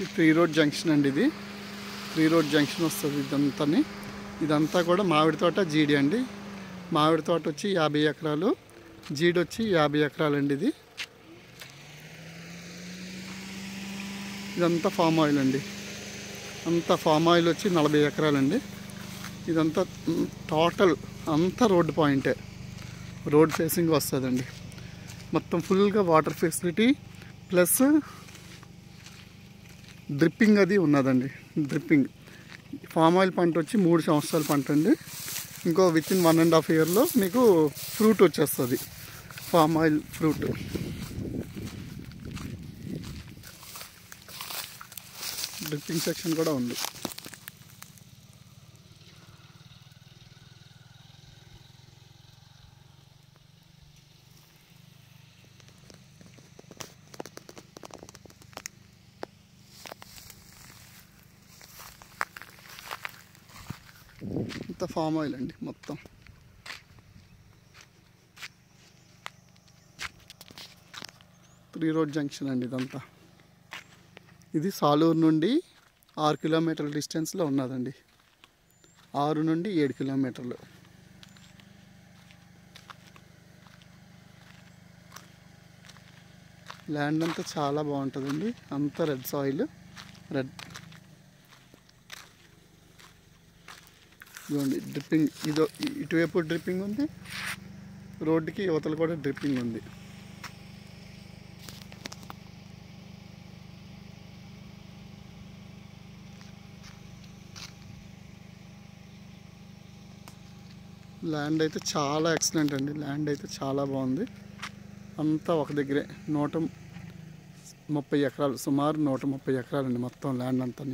ఇది 3 road junction అండి. ఇది 3 రోడ్ జంక్షన్ వస్తుంది. ఇదంతా కూడా మామిడి తోట, జీడి అండి. మామిడి తోట వచ్చి 50 ఎకరాలు, జీడి వచ్చి 50 ఎకరాలు అండి. ఇదంతా ఫామ్ ఆయిల్ అండి. అంతా ఫామ్ ఆయిల్ వచ్చి 40 ఎకరాలండి. ఇదంతా టోటల్ అంతా రోడ్ పాయింటే, రోడ్ ఫేసింగ్ వస్తుందండి. మొత్తం ఫుల్గా వాటర్ ఫెసిలిటీ ప్లస్ డ్రిప్పింగ్ అది ఉన్నదండి. డ్రిప్పింగ్ ఫామ్ ఆయిల్ పంట వచ్చి 3 సంవత్సరాల పంట అండి. ఇంకో వితిన్ 1.5 ఇయర్లో మీకు ఫ్రూట్ వచ్చేస్తుంది, palm oil fruit. Dripping section కూడా ఉంది. ఇంత ఫామ్ ఆయిల్ అండి మొత్తం. త్రీ రోడ్ జంక్షన్ అండి ఇదంతా. ఇది సాలూరు నుండి 6 కిలోమీటర్ల డిస్టెన్స్లో ఉన్నదండి. 6 నుండి 7 కిలోమీటర్లు. ల్యాండ్ అంతా చాలా బాగుంటుందండి. అంతా రెడ్ సాయిల్, రెడ్. ఇదిగోండి డ్రిప్పింగ్, ఇటువైపు డ్రిప్పింగ్ ఉంది, రోడ్డుకి యువతలు కూడా డ్రిప్పింగ్ ఉంది. ల్యాండ్ అయితే చాలా ఎక్సలెంట్ అండి. ల్యాండ్ అయితే చాలా బాగుంది. అంతా ఒక దగ్గరే 130 ఎకరాలు, సుమారు 130 ఎకరాలండి మొత్తం ల్యాండ్ అంతా.